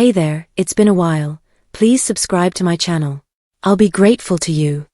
Hey there, it's been a while. Please subscribe to my channel. I'll be grateful to you.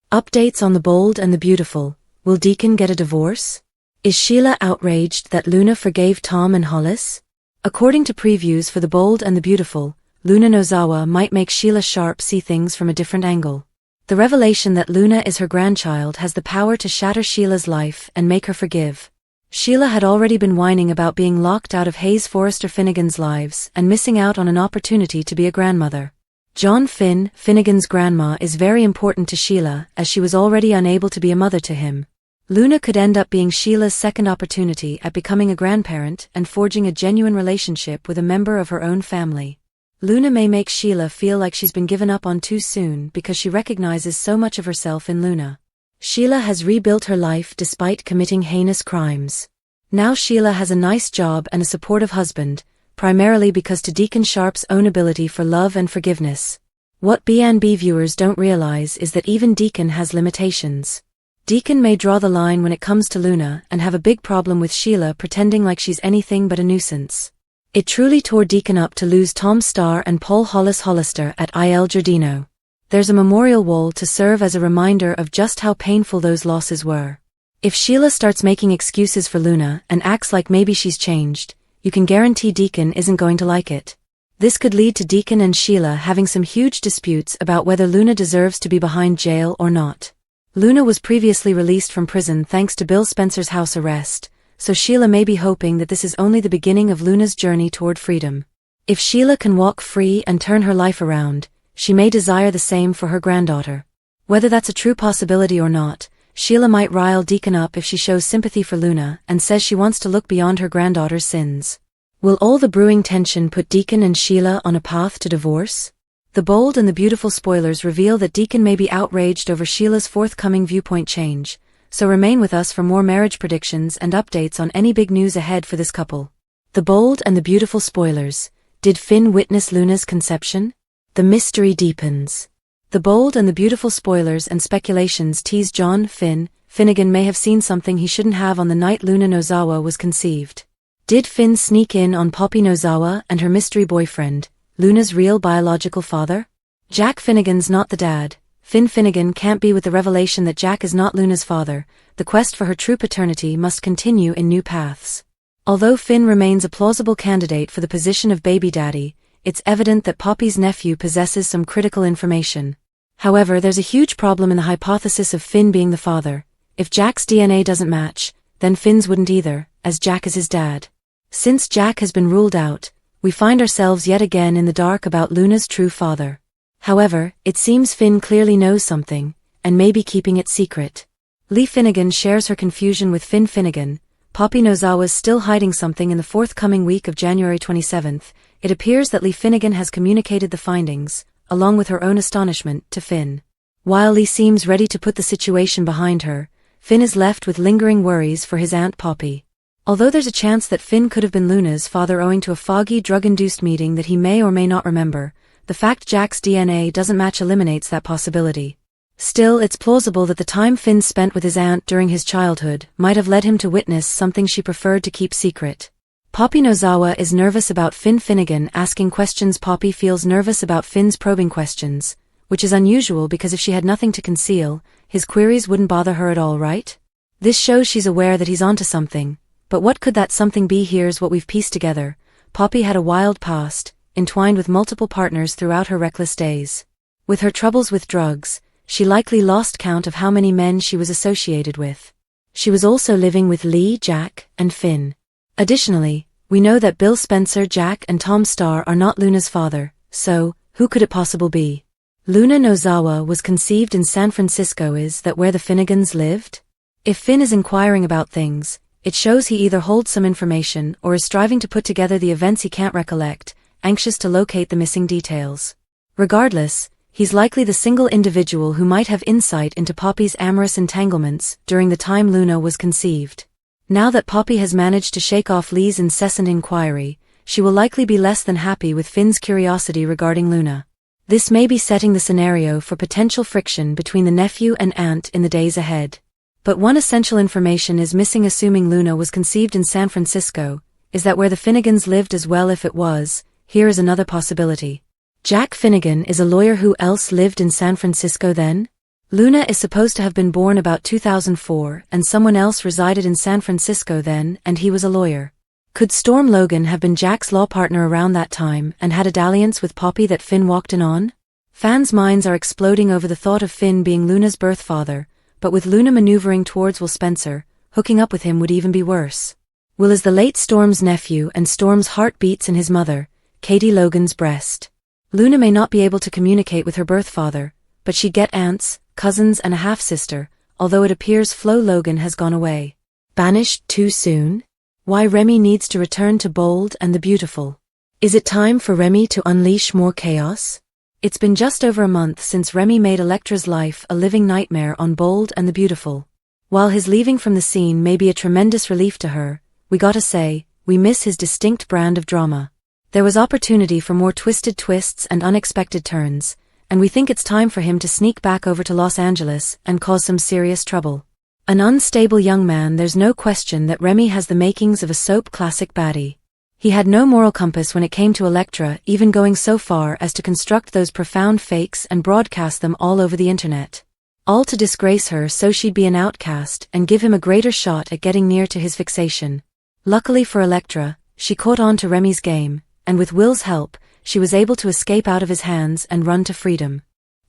Updates on The Bold and the Beautiful. Will Deacon get a divorce? Is Sheila outraged that Luna forgave Tom and Hollis? According to previews for The Bold and the Beautiful, Luna Nozawa might make Sheila Sharp see things from a different angle. The revelation that Luna is her grandchild has the power to shatter Sheila's life and make her forgive. Sheila had already been whining about being locked out of Hayes Forrester Finnegan's lives and missing out on an opportunity to be a grandmother. John Finn, Finnegan's grandma, is very important to Sheila as she was already unable to be a mother to him. Luna could end up being Sheila's second opportunity at becoming a grandparent and forging a genuine relationship with a member of her own family. Luna may make Sheila feel like she's been given up on too soon because she recognizes so much of herself in Luna. Sheila has rebuilt her life despite committing heinous crimes. Now Sheila has a nice job and a supportive husband, primarily because to Deacon Sharp's own ability for love and forgiveness. What B&B viewers don't realize is that even Deacon has limitations. Deacon may draw the line when it comes to Luna and have a big problem with Sheila pretending like she's anything but a nuisance. It truly tore Deacon up to lose Tom Starr and Paul Hollister at Il Giardino. There's a memorial wall to serve as a reminder of just how painful those losses were. If Sheila starts making excuses for Luna and acts like maybe she's changed, you can guarantee Deacon isn't going to like it. This could lead to Deacon and Sheila having some huge disputes about whether Luna deserves to be behind jail or not. Luna was previously released from prison thanks to Bill Spencer's house arrest, so Sheila may be hoping that this is only the beginning of Luna's journey toward freedom. If Sheila can walk free and turn her life around, she may desire the same for her granddaughter. Whether that's a true possibility or not, Sheila might rile Deacon up if she shows sympathy for Luna and says she wants to look beyond her granddaughter's sins. Will all the brewing tension put Deacon and Sheila on a path to divorce? The Bold and the Beautiful spoilers reveal that Deacon may be outraged over Sheila's forthcoming viewpoint change, so remain with us for more marriage predictions and updates on any big news ahead for this couple. The Bold and the Beautiful spoilers. Did Finn witness Luna's conception? The mystery deepens. The Bold and the Beautiful spoilers and speculations tease John Finnegan may have seen something he shouldn't have on the night Luna Nozawa was conceived. Did Finn sneak in on Poppy Nozawa and her mystery boyfriend, Luna's real biological father? Jack Finnegan's not the dad. Finn Finnegan can't be with the revelation that Jack is not Luna's father. The quest for her true paternity must continue in new paths. Although Finn remains a plausible candidate for the position of baby daddy, it's evident that Poppy's nephew possesses some critical information. However, there's a huge problem in the hypothesis of Finn being the father. If Jack's DNA doesn't match, then Finn's wouldn't either, as Jack is his dad. Since Jack has been ruled out, we find ourselves yet again in the dark about Luna's true father. However, it seems Finn clearly knows something, and may be keeping it secret. Lee Finnegan shares her confusion with Finn Finnegan. Poppy Nozawa's still hiding something in the forthcoming week of January 27th. It appears that Lee Finnegan has communicated the findings, along with her own astonishment, to Finn. While Lee seems ready to put the situation behind her, Finn is left with lingering worries for his Aunt Poppy. Although there's a chance that Finn could have been Luna's father owing to a foggy drug-induced meeting that he may or may not remember, the fact Jack's DNA doesn't match eliminates that possibility. Still, it's plausible that the time Finn spent with his aunt during his childhood might have led him to witness something she preferred to keep secret. Poppy Nozawa is nervous about Finn Finnegan asking questions. Poppy feels nervous about Finn's probing questions, which is unusual because if she had nothing to conceal, his queries wouldn't bother her at all, right? This shows she's aware that he's onto something, but what could that something be? Here's what we've pieced together. Poppy had a wild past, entwined with multiple partners throughout her reckless days. With her troubles with drugs, she likely lost count of how many men she was associated with. She was also living with Lee, Jack, and Finn. Additionally, we know that Bill Spencer, Jack, and Tom Starr are not Luna's father, so, who could it possibly be? Luna Nozawa was conceived in San Francisco. Is that where the Finnegans lived? If Finn is inquiring about things, it shows he either holds some information or is striving to put together the events he can't recollect, anxious to locate the missing details. Regardless, he's likely the single individual who might have insight into Poppy's amorous entanglements during the time Luna was conceived. Now that Poppy has managed to shake off Lee's incessant inquiry, she will likely be less than happy with Finn's curiosity regarding Luna. This may be setting the scenario for potential friction between the nephew and aunt in the days ahead. But one essential information is missing. Assuming Luna was conceived in San Francisco, is that where the Finnegans lived as well? If it was, here is another possibility. Jack Finnegan is a lawyer. Who else lived in San Francisco then? Luna is supposed to have been born about 2004, and someone else resided in San Francisco then, and he was a lawyer. Could Storm Logan have been Jack's law partner around that time and had a dalliance with Poppy that Finn walked in on? Fans' minds are exploding over the thought of Finn being Luna's birth father, but with Luna maneuvering towards Will Spencer, hooking up with him would even be worse. Will is the late Storm's nephew, and Storm's heart beats in his mother, Katie Logan's breast. Luna may not be able to communicate with her birth father, but she'd get aunts, cousins and a half-sister, although it appears Flo Logan has gone away. Banished too soon? Why Remy needs to return to Bold and the Beautiful. Is it time for Remy to unleash more chaos? It's been just over a month since Remy made Elektra's life a living nightmare on Bold and the Beautiful. While his leaving from the scene may be a tremendous relief to her, we gotta say, we miss his distinct brand of drama. There was opportunity for more twisted twists and unexpected turns, and we think it's time for him to sneak back over to Los Angeles and cause some serious trouble. An unstable young man, there's no question that Remy has the makings of a soap classic baddie. He had no moral compass when it came to Elektra, even going so far as to construct those profound fakes and broadcast them all over the internet. All to disgrace her so she'd be an outcast and give him a greater shot at getting near to his fixation. Luckily for Elektra, she caught on to Remy's game, and with Will's help, she was able to escape out of his hands and run to freedom.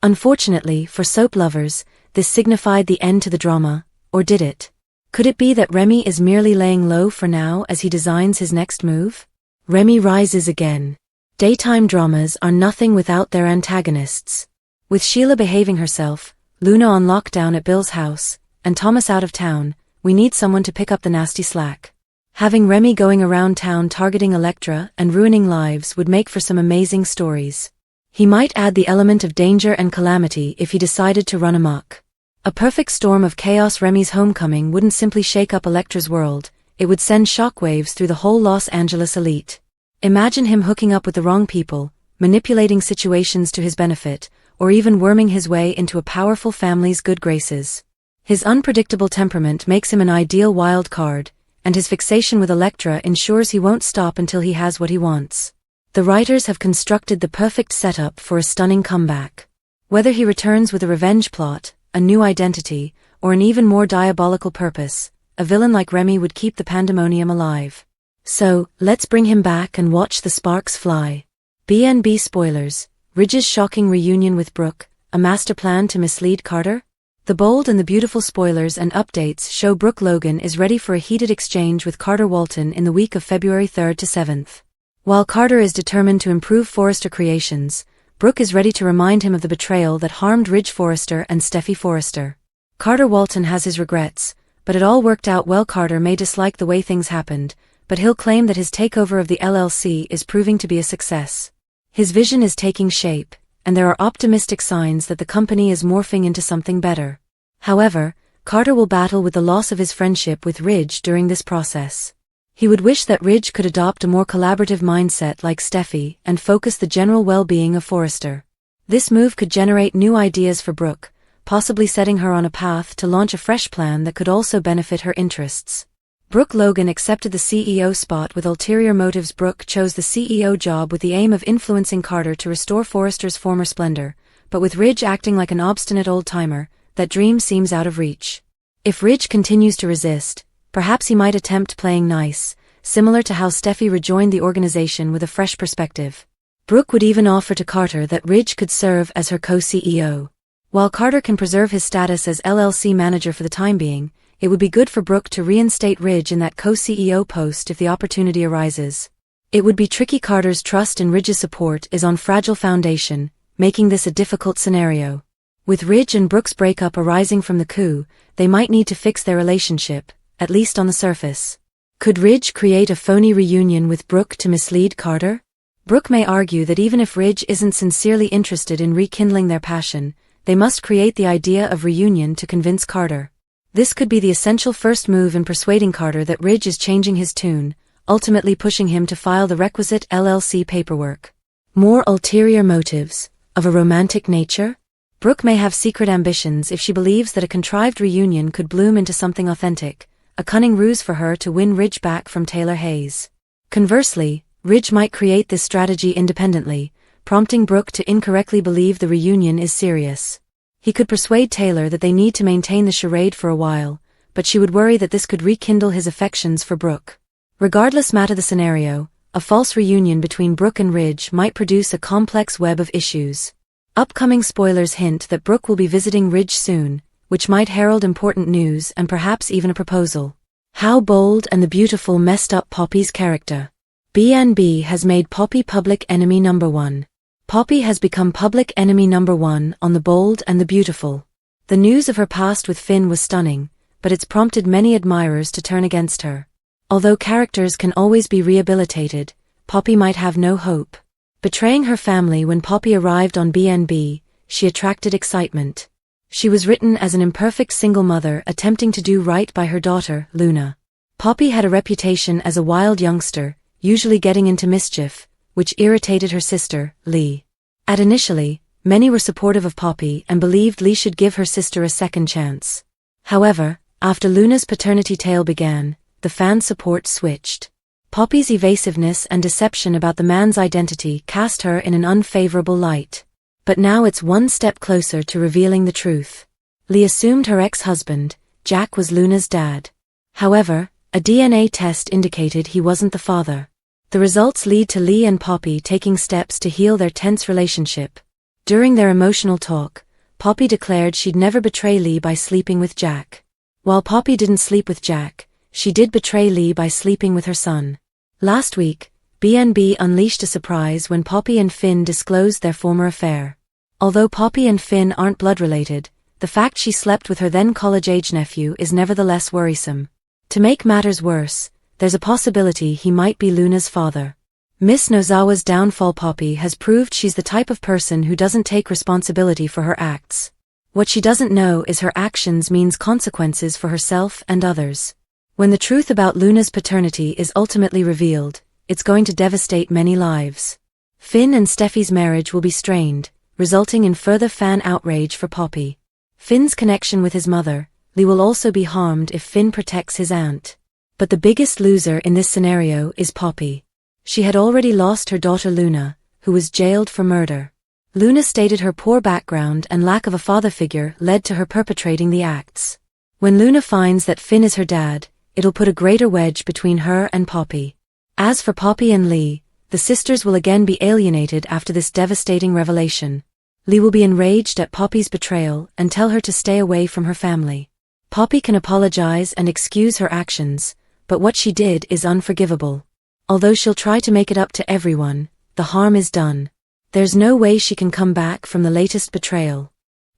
Unfortunately, for soap lovers, this signified the end to the drama, or did it? Could it be that Remy is merely laying low for now as he designs his next move? Remy rises again. Daytime dramas are nothing without their antagonists. With Sheila behaving herself, Luna on lockdown at Bill's house, and Thomas out of town, we need someone to pick up the nasty slack. Having Remy going around town targeting Elektra and ruining lives would make for some amazing stories. He might add the element of danger and calamity if he decided to run amok. A perfect storm of chaos. Remy's homecoming wouldn't simply shake up Elektra's world, it would send shockwaves through the whole Los Angeles elite. Imagine him hooking up with the wrong people, manipulating situations to his benefit, or even worming his way into a powerful family's good graces. His unpredictable temperament makes him an ideal wild card, and his fixation with Elektra ensures he won't stop until he has what he wants. The writers have constructed the perfect setup for a stunning comeback. Whether he returns with a revenge plot, a new identity, or an even more diabolical purpose, a villain like Remy would keep the pandemonium alive. So, let's bring him back and watch the sparks fly. BNB spoilers: Ridge's shocking reunion with Brooke, a master plan to mislead Carter? The Bold and the Beautiful spoilers and updates show Brooke Logan is ready for a heated exchange with Carter Walton in the week of February 3rd to 7th. While Carter is determined to improve Forrester Creations, Brooke is ready to remind him of the betrayal that harmed Ridge Forrester and Steffi Forrester. Carter Walton has his regrets, but it all worked out well. Carter may dislike the way things happened, but he'll claim that his takeover of the LLC is proving to be a success. His vision is taking shape, and there are optimistic signs that the company is morphing into something better. However, Carter will battle with the loss of his friendship with Ridge during this process. He would wish that Ridge could adopt a more collaborative mindset like Steffi and focus the general well-being of Forrester. This move could generate new ideas for Brooke, possibly setting her on a path to launch a fresh plan that could also benefit her interests. Brooke Logan accepted the CEO spot with ulterior motives. Brooke chose the CEO job with the aim of influencing Carter to restore Forrester's former splendor, but with Ridge acting like an obstinate old-timer, that dream seems out of reach. If Ridge continues to resist, perhaps he might attempt playing nice, similar to how Steffi rejoined the organization with a fresh perspective. Brooke would even offer to Carter that Ridge could serve as her co-CEO. While Carter can preserve his status as LLC manager for the time being, it would be good for Brooke to reinstate Ridge in that co-CEO post if the opportunity arises. It would be tricky. Carter's trust in Ridge's support is on fragile foundation, making this a difficult scenario. With Ridge and Brooke's breakup arising from the coup, they might need to fix their relationship, at least on the surface. Could Ridge create a phony reunion with Brooke to mislead Carter? Brooke may argue that even if Ridge isn't sincerely interested in rekindling their passion, they must create the idea of reunion to convince Carter. This could be the essential first move in persuading Carter that Ridge is changing his tune, ultimately pushing him to file the requisite LLC paperwork. More ulterior motives, of a romantic nature? Brooke may have secret ambitions if she believes that a contrived reunion could bloom into something authentic, a cunning ruse for her to win Ridge back from Taylor Hayes. Conversely, Ridge might create this strategy independently, prompting Brooke to incorrectly believe the reunion is serious. He could persuade Taylor that they need to maintain the charade for a while, but she would worry that this could rekindle his affections for Brooke. Regardless matter the scenario, a false reunion between Brooke and Ridge might produce a complex web of issues. Upcoming spoilers hint that Brooke will be visiting Ridge soon, which might herald important news and perhaps even a proposal. How Bold and the Beautiful messed up Poppy's character. B&B has made Poppy public enemy number 1. Poppy has become public enemy number 1 on The Bold and the Beautiful. The news of her past with Finn was stunning, but it's prompted many admirers to turn against her. Although characters can always be rehabilitated, Poppy might have no hope. Betraying her family when Poppy arrived on B&B, she attracted excitement. She was written as an imperfect single mother attempting to do right by her daughter, Luna. Poppy had a reputation as a wild youngster, usually getting into mischief, which irritated her sister, Lee. Initially, many were supportive of Poppy and believed Lee should give her sister a second chance. However, after Luna's paternity tale began, the fan support switched. Poppy's evasiveness and deception about the man's identity cast her in an unfavorable light. But now it's one step closer to revealing the truth. Lee assumed her ex-husband, Jack, was Luna's dad. However, a DNA test indicated he wasn't the father. The results lead to Lee and Poppy taking steps to heal their tense relationship. During their emotional talk, Poppy declared she'd never betray Lee by sleeping with Jack. While Poppy didn't sleep with Jack, she did betray Lee by sleeping with her son. Last week, B&B unleashed a surprise when Poppy and Finn disclosed their former affair. Although Poppy and Finn aren't blood-related, the fact she slept with her then college-age nephew is nevertheless worrisome. To make matters worse, there's a possibility he might be Luna's father. Miss Nozawa's downfall. Poppy has proved she's the type of person who doesn't take responsibility for her acts. What she doesn't know is her actions means consequences for herself and others. When the truth about Luna's paternity is ultimately revealed, it's going to devastate many lives. Finn and Steffi's marriage will be strained, resulting in further fan outrage for Poppy. Finn's connection with his mother, Lee, will also be harmed if Finn protects his aunt. But the biggest loser in this scenario is Poppy. She had already lost her daughter Luna, who was jailed for murder. Luna stated her poor background and lack of a father figure led to her perpetrating the acts. When Luna finds that Finn is her dad, it'll put a greater wedge between her and Poppy. As for Poppy and Lee, the sisters will again be alienated after this devastating revelation. Lee will be enraged at Poppy's betrayal and tell her to stay away from her family. Poppy can apologize and excuse her actions, but what she did is unforgivable. Although she'll try to make it up to everyone, the harm is done. There's no way she can come back from the latest betrayal.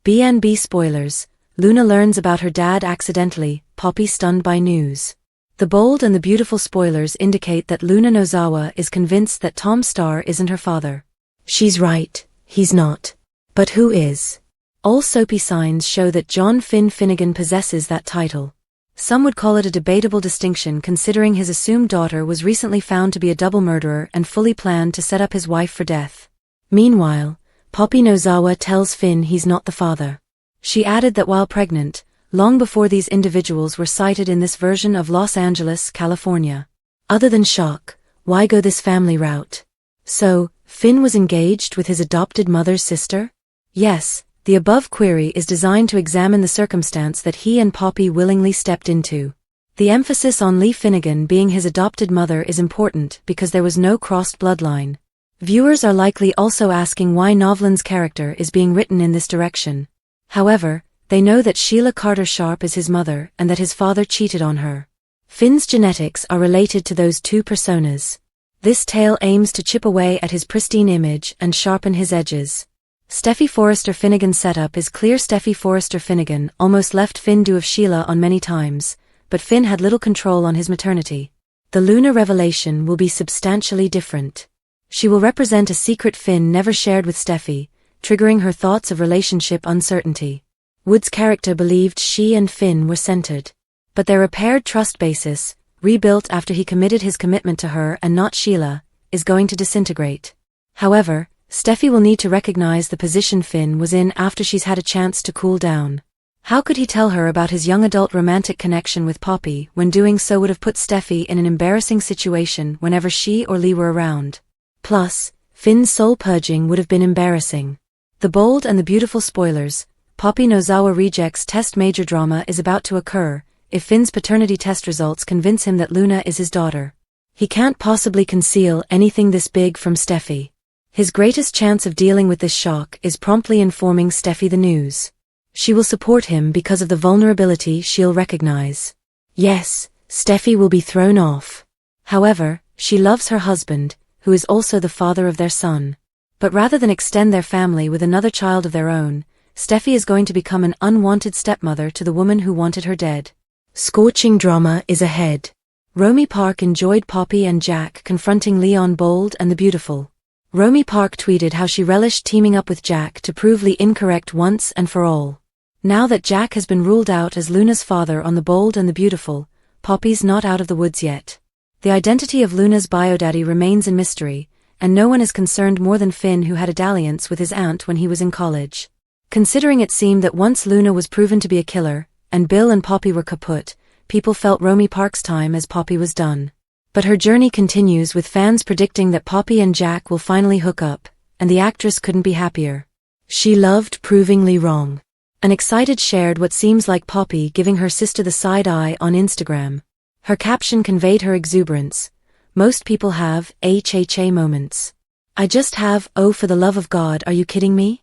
B&B spoilers. Luna learns about her dad accidentally, Poppy stunned by news. The Bold and the Beautiful spoilers indicate that Luna Nozawa is convinced that Tom Starr isn't her father. She's right, he's not. But who is? All soapy signs show that John Finn Finnegan possesses that title. Some would call it a debatable distinction considering his assumed daughter was recently found to be a double murderer and fully planned to set up his wife for death. Meanwhile, Poppy Nozawa tells Finn he's not the father. She added that while pregnant, long before these individuals were sighted in this version of Los Angeles, California. Other than shock, why go this family route? So, Finn was engaged with his adopted mother's sister? Yes, the above query is designed to examine the circumstance that he and Poppy willingly stepped into. The emphasis on Lee Finnegan being his adopted mother is important because there was no crossed bloodline. Viewers are likely also asking why Novlan's character is being written in this direction. However, they know that Sheila Carter Sharp is his mother and that his father cheated on her. Finn's genetics are related to those two personas. This tale aims to chip away at his pristine image and sharpen his edges. Steffi Forrester Finnegan's setup is clear. Steffi Forrester Finnegan almost left Finn due of Sheila on many times, but Finn had little control on his maternity. The Luna revelation will be substantially different. She will represent a secret Finn never shared with Steffi, triggering her thoughts of relationship uncertainty. Wood's character believed she and Finn were centered. But their repaired trust basis, rebuilt after he committed his commitment to her and not Sheila, is going to disintegrate. However, Steffi will need to recognize the position Finn was in after she's had a chance to cool down. How could he tell her about his young adult romantic connection with Poppy when doing so would have put Steffi in an embarrassing situation whenever she or Lee were around? Plus, Finn's soul purging would have been embarrassing. The bold and the beautiful spoilers. Poppy Nozawa rejects test major drama is about to occur if Finn's paternity test results convince him that Luna is his daughter. He can't possibly conceal anything this big from Steffi. His greatest chance of dealing with this shock is promptly informing Steffi the news. She will support him because of the vulnerability she'll recognize. Yes, Steffi will be thrown off. However, she loves her husband, who is also the father of their son. But rather than extend their family with another child of their own, Steffi is going to become an unwanted stepmother to the woman who wanted her dead. Scorching drama is ahead. Romy Park enjoyed Poppy and Jack confronting Leon Bold and the Beautiful. Romy Park tweeted how she relished teaming up with Jack to prove Lee incorrect once and for all. Now that Jack has been ruled out as Luna's father on The Bold and the Beautiful, Poppy's not out of the woods yet. The identity of Luna's biodaddy remains a mystery, and no one is concerned more than Finn, who had a dalliance with his aunt when he was in college. Considering it seemed that once Luna was proven to be a killer, and Bill and Poppy were kaput, people felt Romy Park's time as Poppy was done. But her journey continues, with fans predicting that Poppy and Jack will finally hook up, and the actress couldn't be happier. She loved proving Lee wrong. An excited shared what seems like Poppy giving her sister the side eye on Instagram. Her caption conveyed her exuberance. Most people have HHA moments. I just have, oh for the love of God, are you kidding me?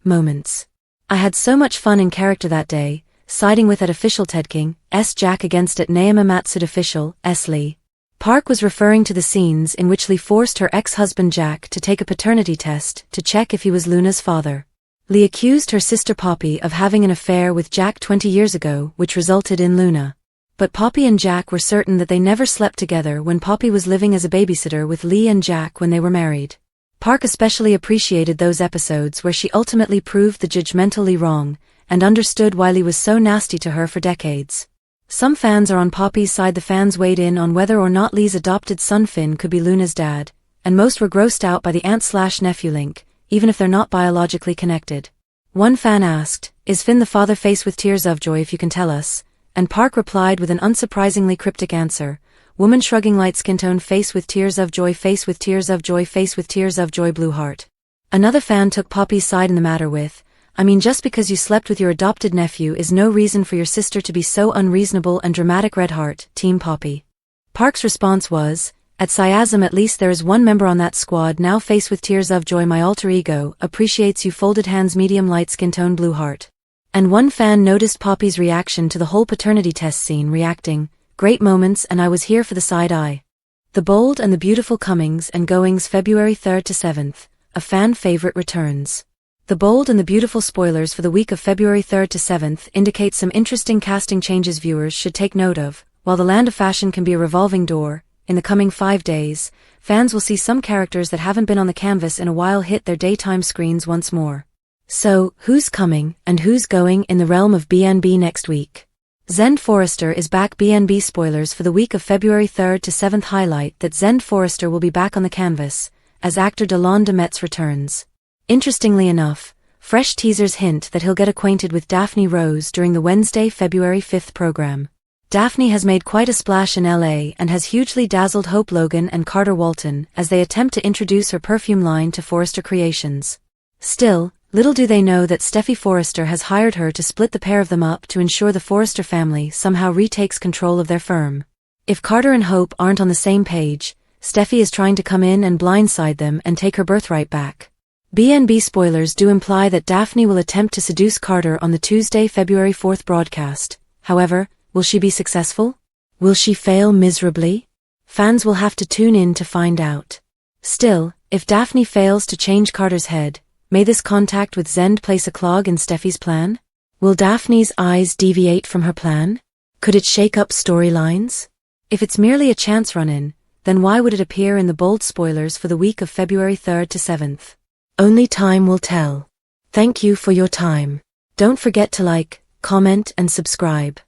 Moments. I had so much fun in character that day, siding with at official Ted King, S. Jack against at Naomi Matsud official, S. Lee. Park was referring to the scenes in which Lee forced her ex-husband Jack to take a paternity test to check if he was Luna's father. Lee accused her sister Poppy of having an affair with Jack 20 years ago, which resulted in Luna. But Poppy and Jack were certain that they never slept together when Poppy was living as a babysitter with Lee and Jack when they were married. Park especially appreciated those episodes where she ultimately proved the judgmental Lee wrong, and understood why Lee was so nasty to her for decades. Some fans are on Poppy's side. The fans weighed in on whether or not Lee's adopted son Finn could be Luna's dad, and most were grossed out by the aunt/nephew link, even if they're not biologically connected. One fan asked, "Is Finn the father?" Face with tears of joy, if you can tell us. And Park replied with an unsurprisingly cryptic answer. Woman shrugging, light skin tone, face with tears of joy, face with tears of joy, face with tears of joy, blue heart. Another fan took Poppy's side in the matter with, I mean, just because you slept with your adopted nephew is no reason for your sister to be so unreasonable and dramatic, red heart, Team Poppy. Park's response was, at Siasm, at least there is one member on that squad now, face with tears of joy, my alter ego, appreciates you, folded hands, medium light skin tone, blue heart. And one fan noticed Poppy's reaction to the whole paternity test scene, reacting, great moments, and I was here for the side eye. The Bold and the Beautiful comings and goings February 3rd to 7th, a fan favorite returns. The Bold and the Beautiful spoilers for the week of February 3rd to 7th indicate some interesting casting changes viewers should take note of. While the land of fashion can be a revolving door, in the coming 5 days, fans will see some characters that haven't been on the canvas in a while hit their daytime screens once more. So, who's coming and who's going in the realm of BNB next week? Zend Forrester is back. BNB spoilers for the week of February 3rd to 7th highlight that Zend Forrester will be back on the canvas, as actor Delon de Metz returns. Interestingly enough, fresh teasers hint that he'll get acquainted with Daphne Rose during the Wednesday, February 5th program. Daphne has made quite a splash in LA and has hugely dazzled Hope Logan and Carter Walton as they attempt to introduce her perfume line to Forrester Creations. Still, little do they know that Steffi Forrester has hired her to split the pair of them up to ensure the Forrester family somehow retakes control of their firm. If Carter and Hope aren't on the same page, Steffi is trying to come in and blindside them and take her birthright back. BNB spoilers do imply that Daphne will attempt to seduce Carter on the Tuesday, February 4th broadcast. However, will she be successful? Will she fail miserably? Fans will have to tune in to find out. Still, if Daphne fails to change Carter's head, may this contact with Zend place a clog in Steffi's plan? Will Daphne's eyes deviate from her plan? Could it shake up storylines? If it's merely a chance run-in, then why would it appear in the Bold spoilers for the week of February 3rd to 7th? Only time will tell. Thank you for your time. Don't forget to like, comment and subscribe.